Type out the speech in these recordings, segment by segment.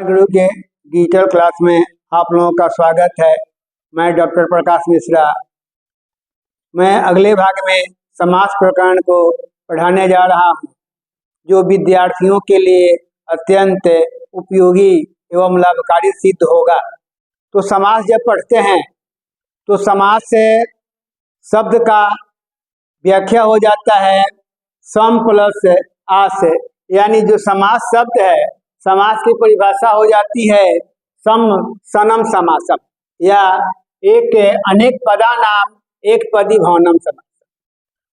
गुरु के digital class में आप लोगों का स्वागत है। मैं डॉक्टर प्रकाश मिश्रा। मैं अगले भाग में समास प्रकरण को पढ़ाने जा रहा हूँ, जो विद्यार्थियों के लिए अत्यंत उपयोगी एवं लाभकारी सिद्ध होगा। तो समास जब पढ़ते हैं तो समास से शब्द का व्याख्या हो जाता है सम प्लस आस, यानी जो समास शब्द है, समास की परिभाषा हो जाती है सम सनम समासम, या एक अनेक पदा नाम एक पदी भवनम समास।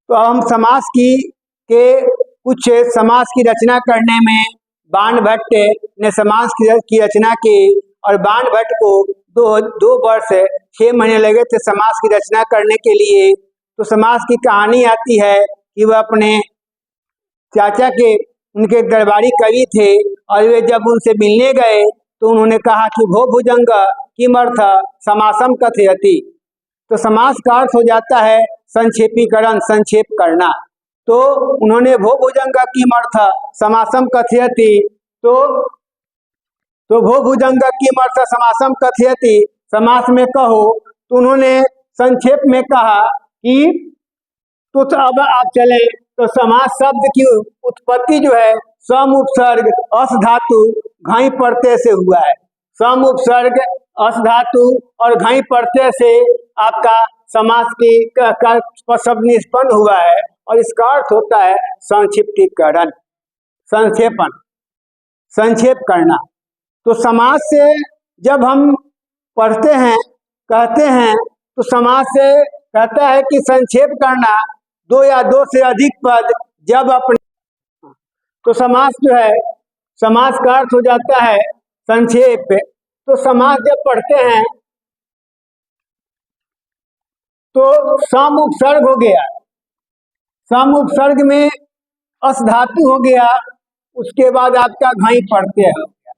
तो हम समास के कुछ समास की रचना करने में बाणभट्ट ने समास की रचना की, और बाणभट्ट को दो वर्ष 6 महीने लगे थे समास की रचना करने के लिए। तो समास की कहानी आती है कि वह अपने चाचा के उनके दरबारी कवि थे, और वे जब उनसे मिलने गए तो उन्होंने कहा कि भो भुजंग किमर्थ समासम कथयति। तो समास का अर्थ हो जाता है संक्षेपीकरण, संक्षेप करना। तो उन्होंने भो भुजंग किमर्थ समासम कथयति, तो भो भुजंग किमर्थ समासम कथयति समास में कहो। तो उन्होंने संक्षेप में कहा कि तो अब आप चले तो समास शब्द की उत्पत्ति जो है सम उपसर्ग अस धातु घाई प्रत्यय से हुआ है। सम उपसर्ग अस धातु और घाई प्रत्यय से आपका समास की शब्द निष्पन्न हुआ है, और इसका अर्थ होता है संक्षिप्तीकरण, संक्षेपण, संक्षेप करना। तो समास से जब हम पढ़ते हैं, कहते हैं, तो समास से कहता है कि संक्षेप करना, दो या दो से अधिक पद जब अपने, तो समास जो है, समास का अर्थ हो जाता है संक्षेप। तो समास जब पढ़ते हैं तो सम उपसर्ग हो गया, सम उपसर्ग में अस धातु हो गया, उसके बाद आपका घाई प्रत्यय हो गया।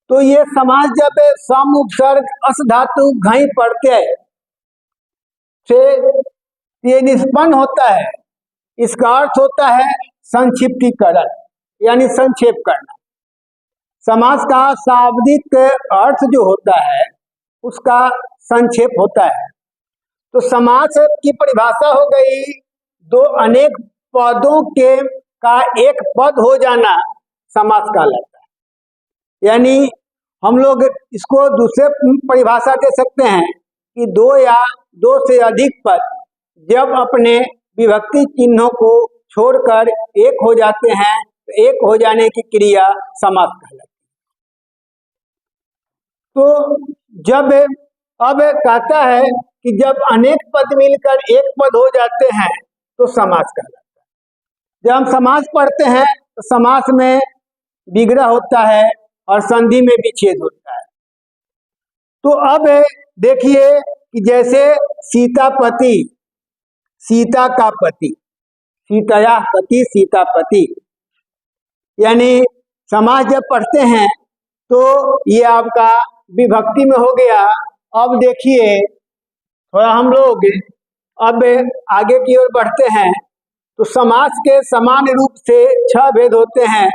तो ये समास जब सम उपसर्ग अस धातु घाई प्रत्यय से ये निष्पन्न होता है, इसका अर्थ होता है संक्षिप्तीकरण, यानी संक्षेप करना। समास का शाब्दिक अर्थ जो होता है उसका संक्षेप होता है। तो समास की परिभाषा हो गई दो अनेक पदों के का एक पद हो जाना समास कहलाता है। यानी हम लोग इसको दूसरे परिभाषा दे सकते हैं कि दो या दो से अधिक पद जब अपने विभक्ति चिन्हों को छोड़कर एक हो जाते हैं, तो एक हो जाने की क्रिया समास कहलाती है। तो जब अब कहता है कि जब अनेक पद मिलकर एक पद हो जाते हैं तो समास कहलाता है। जब हम समास पढ़ते हैं तो समास में विग्रह होता है और संधि में विच्छेद होता है। तो अब देखिए कि जैसे सीतापति, सीता का पति, सीतया पति, सीतापति, यानी समास जब पढ़ते हैं तो ये आपका विभक्ति में हो गया। अब देखिए थोड़ा हम लोग अब आगे की ओर बढ़ते हैं तो समास के समान रूप से 6 भेद होते हैं।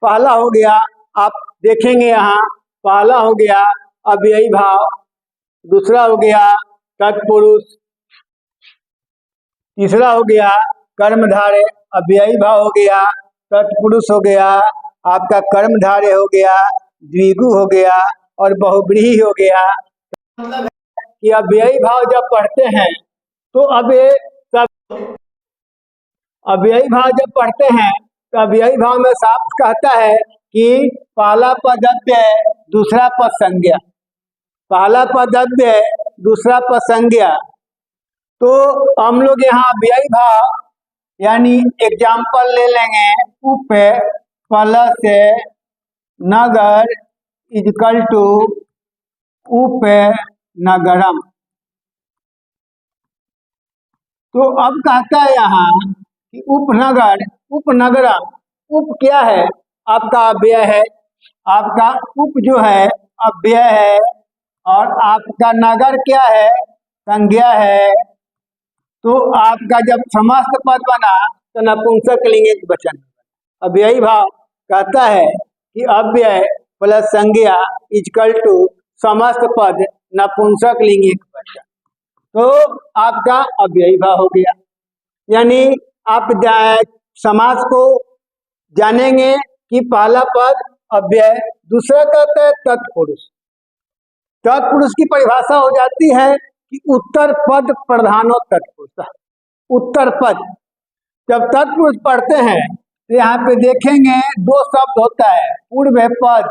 पहला हो गया, आप देखेंगे यहाँ, पहला हो गया अव्ययी भाव, दूसरा हो गया तत्पुरुष, तीसरा हो गया कर्मधारय, अव्ययी भाव हो गया, तत्पुरुष हो गया, आपका कर्मधारय हो गया, द्विगु हो गया और बहुव्रीहि हो गया। मतलब कि अव्ययी भाव जब पढ़ते हैं तो अव्ययी भाव जब पढ़ते हैं तो अव्ययी भाव में साफ कहता है कि पहला पद अव्यय, दूसरा पद संज्ञा, पहला पद अव्यय, दूसरा पद संज्ञा। तो हम लोग यहाँ अव्ययी भाव यानी एग्जाम्पल ले लेंगे, उप प्लस नगर इक्वल टू उप नगरम। तो अब कहता है यहाँ कि उपनगर, उपनगरम, उप क्या है? आपका अव्यय है, आपका उप जो है अव्यय है, और आपका नगर क्या है? संज्ञा है। तो आपका जब समस्त पद बना तो नपुंसक लिंग एक वचन। अव्ययी भाव कहता है कि अव्यय प्लस संज्ञा इजकल टू समस्त पद नपुंसक लिंग एकवचन। तो आपका अव्ययी भाव हो गया। यानी आप समास को जानेंगे कि पहला पद अव्यय, दूसरा कहता है तत्पुरुष। तत्पुरुष की परिभाषा हो जाती है कि उत्तर पद प्रधानो तत्पुरुष। उत्तर पद जब तत्पुरुष पढ़ते हैं तो यहाँ पे देखेंगे दो शब्द होता है, पूर्व पद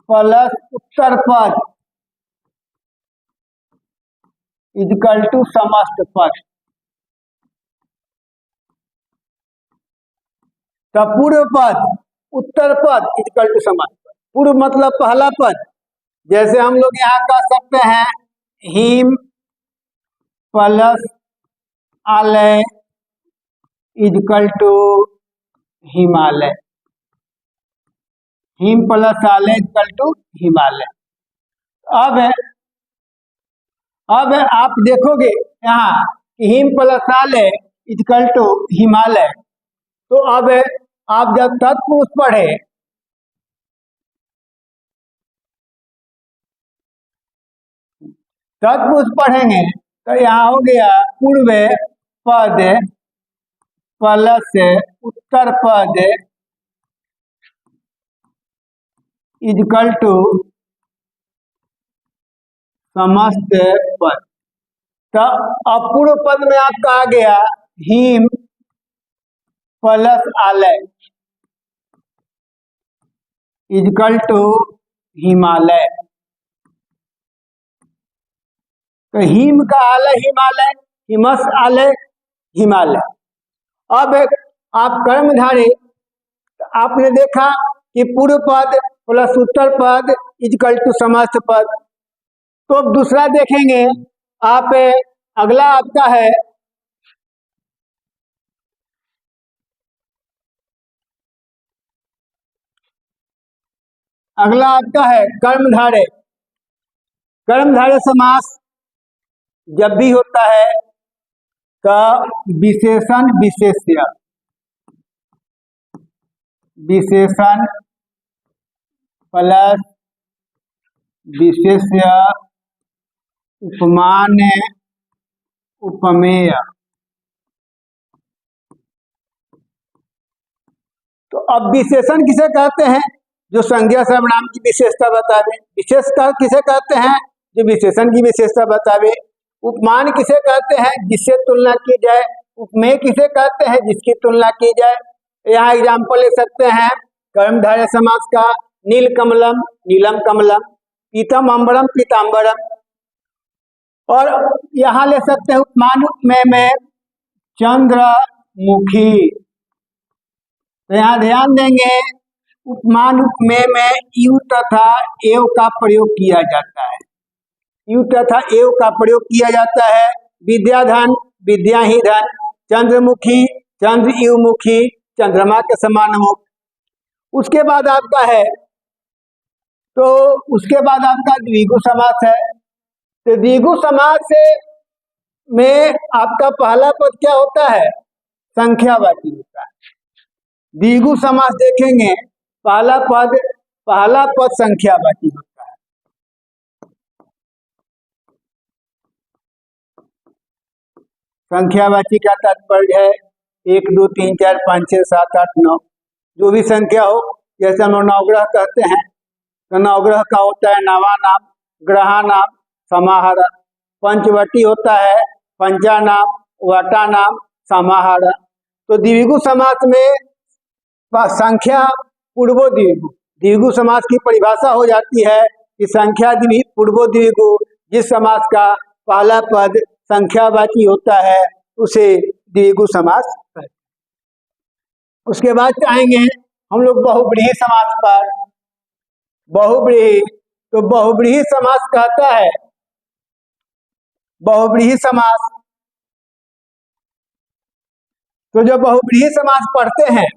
प्लस उत्तर पद इक्वल टू समस्त पद। तो पूर्व पद उत्तर पद इक्वल टू समस्त पद। पूर्व मतलब पहला पद, जैसे हम लोग यहाँ कह सकते हैं हिम प्लस आलय इक्वल टू हिमालय। हिम प्लस आलय इक्वल टू हिमालय। अब आप देखोगे यहाँ हिम प्लस आलय इक्वल टू हिमालय। तो अब आप जब तत्पुरुष पढ़े तत्पुरुष पढ़ेंगे तो यहाँ हो गया पूर्व पद प्लस उत्तर पद इक्वल टू समस्त पद। तो अपूर्व पद में आपका आ गया हिम प्लस आलय इक्वल टू हिमालय। तो हिम का आलय हिमालय, हिमस आलय हिमालय। अब आप कर्मधारी आपने देखा कि पूर्व पद प्लस उत्तर पद इक्वल टू समस्त पद। तो अब दूसरा देखेंगे आप, अगला आपका है कर्मधारय। कर्मधारय समास जब भी होता है तो विशेषण विशेष्य, विशेषण प्लस विशेष्य उपमान उपमेय। तो अब विशेषण किसे कहते हैं? जो संज्ञा सर्वनाम की विशेषता बतावे। विशेषता किसे कहते हैं? जो विशेषण की विशेषता बतावे। उपमान किसे कहते हैं? जिससे तुलना की जाए। उपमेय किसे कहते हैं? जिसकी तुलना की जाए। यहाँ एग्जाम्पल ले सकते हैं कर्मधारय समास का, नील कमलम नीलम कमलम, पीतम अम्बरम पीताम्बरम। और यहाँ ले सकते हैं उपमान उपमेय में चंद्रमुखी। तो यहाँ ध्यान देंगे उपमान उपमेय में यू तथा एव का प्रयोग किया जाता है। यू तथा एव का प्रयोग किया जाता है। विद्याधन विद्या ही धन, चंद्रमुखी चंद्र युमुखी, चंद्रमा के समान मुख। उसके बाद आपका है द्विगु समास है। तो द्विगु समास में आपका पहला पद क्या होता है? संख्यावाची होता है। द्विगु समास देखेंगे पहला पद संख्यावाची होता है। संख्यावाची का तात्पर्य है 1 2 3 4 5 6 7 8 9, जो भी संख्या हो। जैसे हम नवग्रह कहते हैं तो नवग्रह का होता है नवा नाम, ग्रहा नाम, समाहार। पंचवटी होता है पंचा नाम, वटा नाम, समाहार। तो द्विगु समास में संख्या पूर्वो द्विगु, द्विगु समास की परिभाषा हो जाती है कि संख्या पूर्वो द्विगु, जिस समास का पहला पद संख्यावाची होता है उसे द्विगु समास कहते हैं। उसके बाद आएंगे हम लोग बहुव्रीहि समास पर। बहुव्रीहि, तो बहुव्रीहि समास कहता है, बहुव्रीहि समास, तो जब बहुव्रीहि समास पढ़ते हैं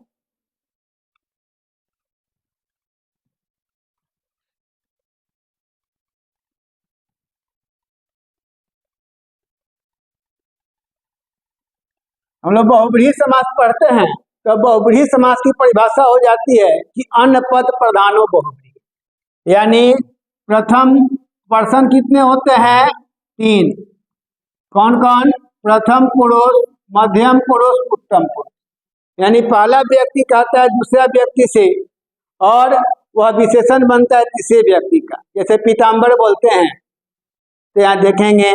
हम लोग बहुव्रीहि समास पढ़ते हैं तो बहुब्रीहि समास की परिभाषा हो जाती है कि अन्य पद प्रधानो बहुब्रीहि, यानी प्रथम पर्सन कितने होते हैं? 3। कौन कौन? प्रथम पुरुष, मध्यम पुरुष, उत्तम पुरुष। यानी पहला व्यक्ति कहता है दूसरा व्यक्ति से और वह विशेषण बनता है तीसरे व्यक्ति का। जैसे पीताम्बर बोलते हैं तो यहाँ देखेंगे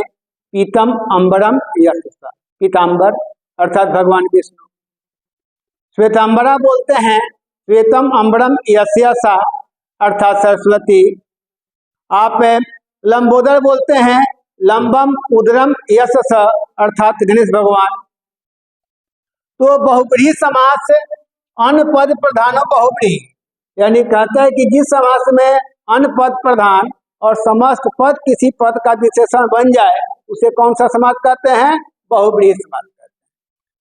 पीतम अम्बरम यशसा, पीताम्बर अर्थात भगवान विष्णु। श्वेतांबरा बोलते हैं श्वेतम अम्बरम यशसा अर्थात सरस्वती। आप लंबोदर बोलते हैं लंबम उदरम यशस अर्थात गणेश भगवान। तो बहुब्रीहि समास अन्य पद प्रधानो बहुब्रीहि, यानी कहता है कि जिस समास में अन्य पद प्रधान और समस्त पद किसी पद का विशेषण बन जाए उसे कौन सा समास कहते हैं? बहुब्रीहि समास कहते हैं।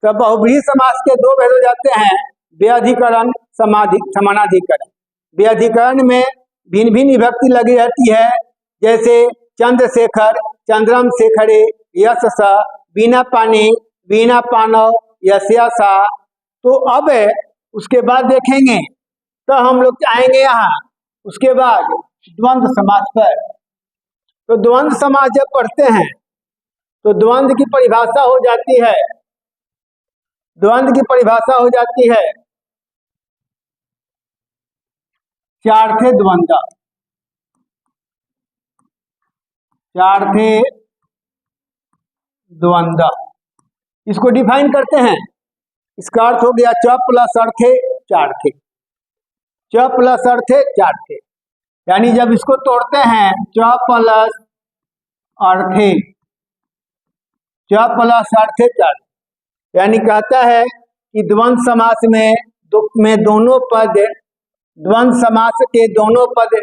तो बहुब्रीहि समास के दो भेद हो जाते हैं, व्यधिकरण, समानाधिकरण। व्यधिकरण में भिन्न भिन्न विभक्ति लगी रहती है, जैसे चंद्रशेखर, चंद्रम शेखरे, यशस, बीना पानी, बीना पानव, यस्यासा। तो अब उसके बाद देखेंगे तो हम लोग आएंगे यहाँ उसके बाद द्वंद्व समास पर। तो द्वंद्व समास जब पढ़ते हैं तो द्वंद्व की परिभाषा हो जाती है, द्वंद्व की परिभाषा हो जाती है चार्थे द्वंद्व, चार्थे द्वंद्व। इसको डिफाइन करते हैं। इसका अर्थ हो गया च प्लस अर्थे चार्थे, च प्लस अर्थे चार्थे। यानी जब इसको तोड़ते हैं च प्लस अर्थे, च प्लस अर्थे चार्थे, यानी कहता है कि द्वंद्व समास में दोनों पद, द्वंद्व समास के दोनों पद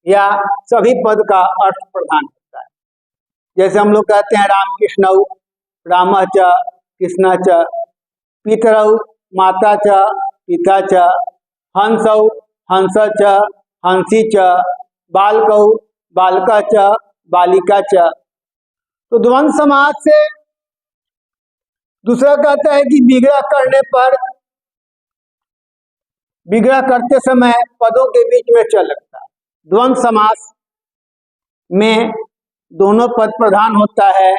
या सभी पद का अर्थ प्रधान होता है। जैसे हम लोग कहते हैं राम कृष्णौ, रामः च कृष्णः च, पितरौ माता च पिता च, हंसौ हंसः च हंसी च, बालकौ बालकः च बालिका च। तो द्वंद्व समास से दूसरा कहता है कि विग्रह करने पर, विग्रह करते समय पदों के बीच में च लगता है। द्वंद्व समास में दोनों पद प्रधान होता है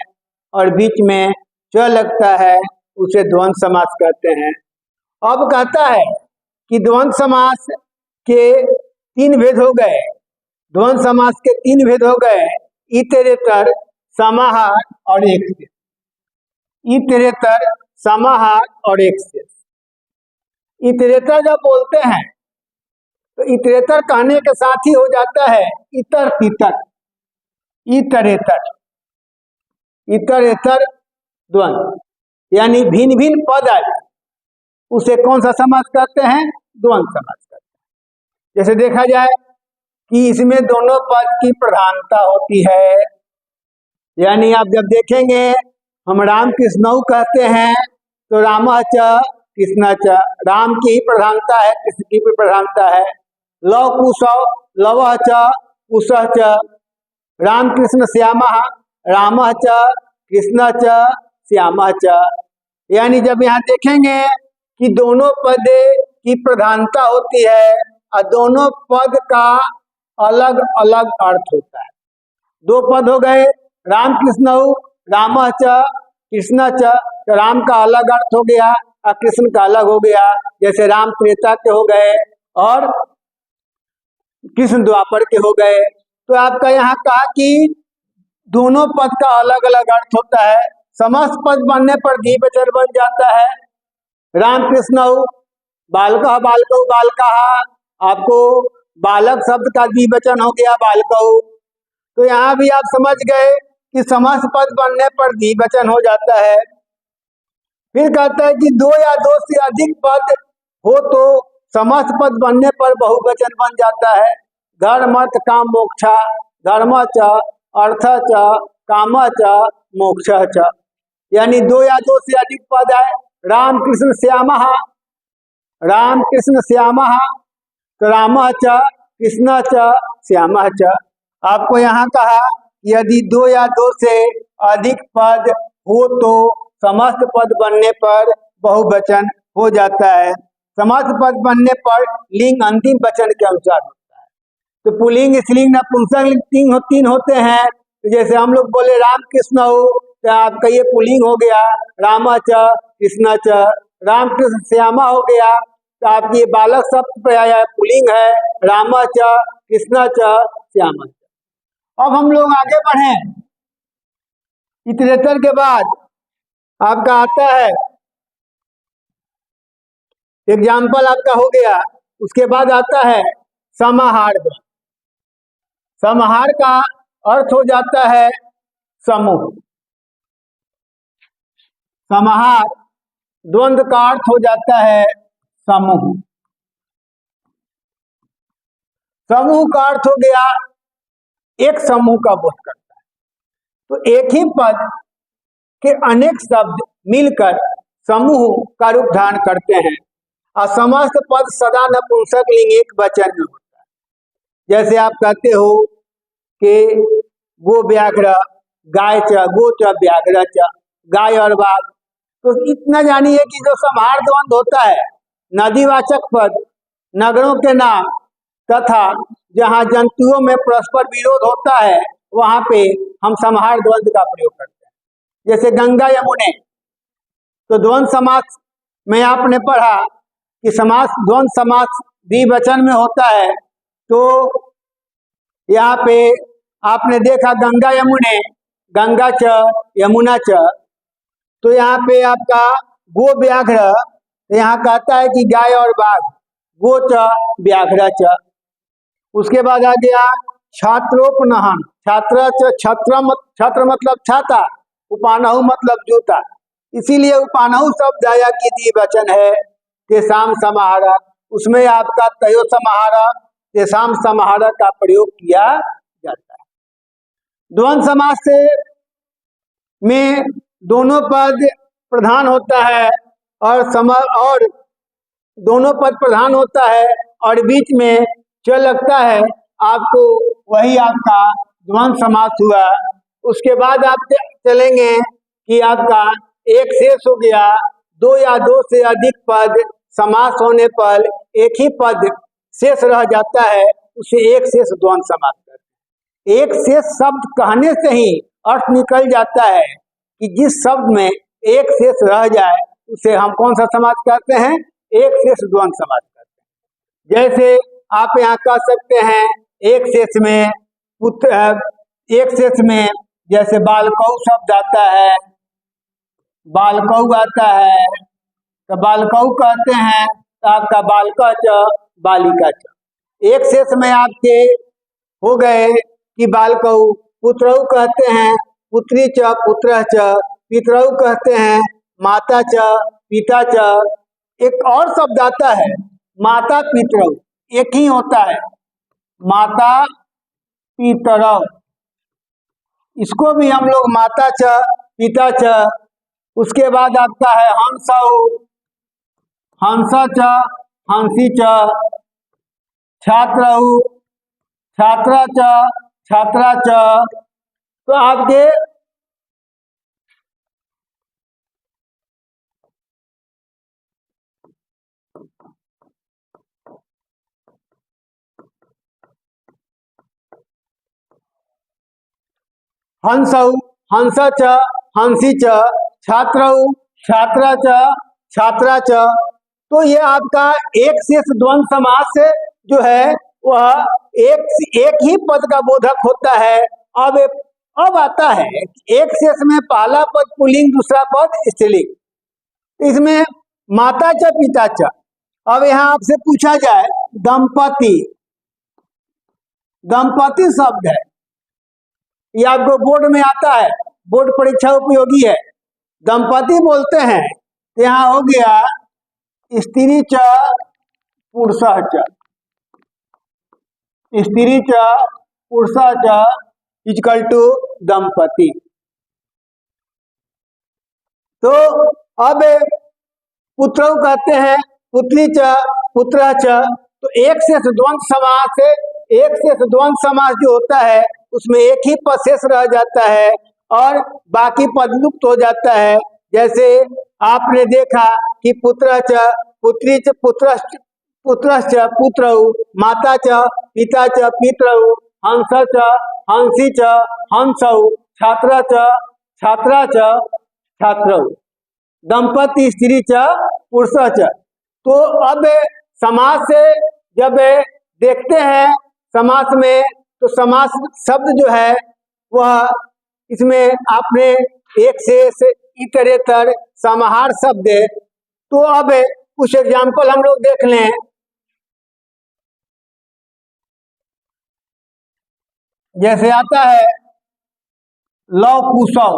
और बीच में च लगता है, उसे द्वंद्व समास कहते हैं। अब कहता है कि द्वंद्व समास के 3 भेद हो गए, द्वंद्व समास के 3 भेद हो गए, इतरेतर, समाहार और एक शेष। इतरेतर, समाहार और एक शेष। इतरेतर जब बोलते हैं तो इतरेतर कहने के साथ ही हो जाता है इतर तितर, इतरेतर, इतरेतर द्वंद्व, यानी भिन्न भिन्न पद आए उसे कौन सा समास कहते हैं? द्वंद्व समास कहते हैं। जैसे देखा जाए कि इसमें दोनों पद की प्रधानता होती है, यानी आप जब देखेंगे हम राम कृष्णौ कहते हैं तो रामः च कृष्णः च, राम की ही प्रधानता है, कृष्ण की भी प्रधानता है। लव कुशौ, लवः च कुशः च, राम कृष्ण श्यामः, रामः च कृष्णः च श्यामः च। यानी जब यहाँ देखेंगे कि दोनों पद की प्रधानता होती है और दोनों पद का अलग अलग अर्थ होता है। 2 पद हो गए, राम कृष्णौ, रामः च कृष्णः च, तो राम का अलग अर्थ हो गया और कृष्ण का अलग हो गया। जैसे राम त्रेता के हो गए और कृष्ण द्वापर के हो गए। तो आपका यहाँ कहा कि दोनों पद का अलग अलग अर्थ होता है। समस्त पद बनने पर द्विवचन बन जाता है। राम कृष्णौ, बालकः बालकौ बालकाः, आपको बालक शब्द का द्विवचन हो गया बालकौ। तो यहाँ भी आप समझ गए कि समस्त पद बनने पर द्विवचन हो जाता है। फिर कहता है कि 2 या 2 से अधिक पद हो तो समस्त पद बनने पर बहुवचन बन जाता है। धर्म अर्थ काम मोक्षा, धर्म च अर्थ च काम च मोक्ष च, यानी 2 या 2 से अधिक पद है। राम कृष्ण श्यामः, राम कृष्ण श्यामः, तो रामः च कृष्ण च श्यामः च। आपको यहाँ कहा यदि 2 या 2 से अधिक पद हो तो समस्त पद बनने पर बहुवचन हो जाता है। समास पद बनने पर लिंग अंतिम वचन के अनुसार होता है। तो पुल्लिंग स्त्रीलिंग नपुंसक लिंग तीन होते हैं। तो जैसे हम लोग बोले राम कृष्ण हो, तो आपका ये पुल्लिंग हो गया रामा च कृष्ण च। राम कृष्ण श्यामा हो गया, तो आपकी ये बालक शब्द प्राय पुल्लिंग है रामा च कृष्ण च श्यामा च। अब हम लोग आगे बढ़े, इतरेतर के बाद आपका आता है एग्जाम्पल आपका हो गया, उसके बाद आता है समाहार। समाहार का अर्थ हो जाता है समूह। समाहार द्वंद्व का अर्थ हो जाता है समूह। समूह का अर्थ हो गया एक समूह का बोध करता है। तो एक ही पद के अनेक शब्द मिलकर समूह का रूप धारण करते हैं और समस्त पद सदा नपुंसक लिंग एक वचन में होता है। जैसे आप कहते हो कि गो व्याघ्र गाय च, गो च व्याघ्र च, गाय और बाघ। तो इतना जानिए कि जो समाहार द्वंद्व होता है, नदीवाचक पद, नगरों के नाम तथा जहाँ जंतुओं में परस्पर विरोध होता है वहां पे हम समाहार द्वंद्व का प्रयोग करते हैं। जैसे गंगा यमुने, तो द्वंद्व समास में आपने पढ़ा कि समास द्वंद्व समास द्विवचन में होता है। तो यहाँ पे आपने देखा गंगा यमुने, गंगा च यमुना च। तो यहाँ पे आपका गो व्याघ्र, यहाँ कहता है कि गाय और बाघ, गो च व्याघ्र च। उसके बाद आ गया छात्रोपनहन, छात्र छत्र मतलब छाता, उपानहु मतलब जूता, इसीलिए उपानहु शब्द आया कि द्विवचन है। तेसाम समाहार, उसमें आपका तयो समाहार तेसाम समाहार का प्रयोग किया जाता है। द्वंद्व समास से में दोनों पद प्रधान होता है और दोनों पद प्रधान होता है और बीच में च लगता है, आपको वही आपका द्वंद्व समास हुआ। उसके बाद आप चलेंगे कि आपका एक शेष हो गया, दो या दो से अधिक पद समास होने पर एक ही पद शेष रह जाता है, उसे एक शेष द्वंद्व समास करते हैं। एक शेष शब्द कहने से ही अर्थ निकल जाता है कि जिस शब्द में एक शेष रह जाए उसे हम कौन सा समास करते हैं, एक शेष द्वंद्व समास करते हैं। जैसे आप यहाँ कह सकते हैं एक शेष में पुत्र, एक शेष में जैसे बालकौ शब्द आता है, बालकौ आता है, तो बालकौ कहते हैं तो आपका बालका च बालिका च। एक शेष में आपके हो गए कि बालकौ, पुत्रौ कहते हैं पुत्री च पुत्र च, पितरौ कहते हैं माता च पिता च। एक और शब्द आता है माता पितरौ, एक ही होता है माता पितरौ, इसको भी हम लोग माता च पिता च। उसके बाद आपका है हंसौ, हंस च हंसी च, छात्रौ छात्रा च छात्रा च। तो आपके हंसौ हंस च हंसी च, छात्रौ छात्रा च छात्रा च। तो ये आपका एक शेष द्वंद्व समास जो है वह एक ही पद का बोधक होता है। अब आता है एक शेष में पहला पद पुल्लिंग दूसरा पद स्त्रीलिंग। इसमें माता च पिता च। अब यहाँ आपसे पूछा जाए दंपति, दंपति शब्द है, ये आपको बोर्ड में आता है, बोर्ड परीक्षा उपयोगी है। दंपति बोलते हैं तो यहाँ हो गया स्त्री च पुरुष च, स्त्री च पुरुष च इक्वल टू दंपति। तो अब पुत्रौ कहते हैं पुत्री च पुत्र च। तो एक शेष द्वंद्व समास, एक शेष द्वंद्व समास जो होता है उसमें एक ही पद शेष रह जाता है और बाकी पद लुप्त हो जाता है। जैसे आपने देखा कि पुत्र च पुत्री च पुत्रश्च पुत्रौ, माता च पिता च पितरौ, हंस च हंसी च हंसौ, छात्र च छात्रा च छात्रौ, दंपति स्त्री च पुरुष च। तो अब समास से जब देखते हैं समास में, तो समास शब्द जो है वह इसमें आपने एक से इतरेतर समाहार शब्द है। तो अब कुछ एग्जाम्पल हम लोग देख लें। जैसे आता है लव कुशव,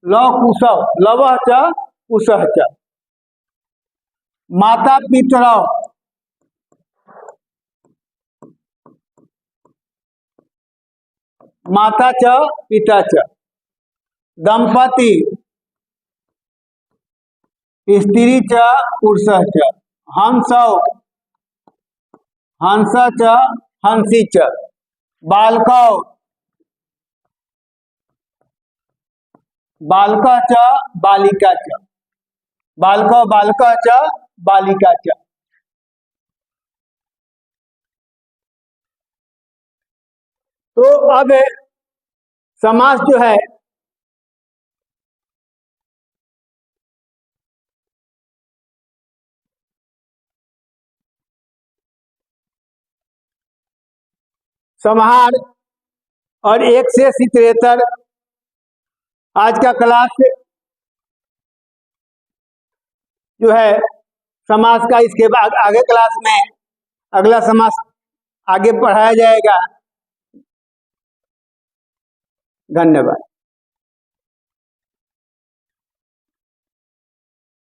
लव कुशव, लवः च कुशः च, माता पितरौ, माता च पिता च, दंपति स्त्री च पुरुषः च, हंसौ हंस च हंसी च, बालकौ बालकः च बालिका च, बालकौ बालकः च बालिका च। तो अब समास जो है समाहार और एक से इतरेतर, आज का क्लास जो है समास का, इसके बाद आगे क्लास में अगला समास आगे पढ़ाया जाएगा। धन्यवाद।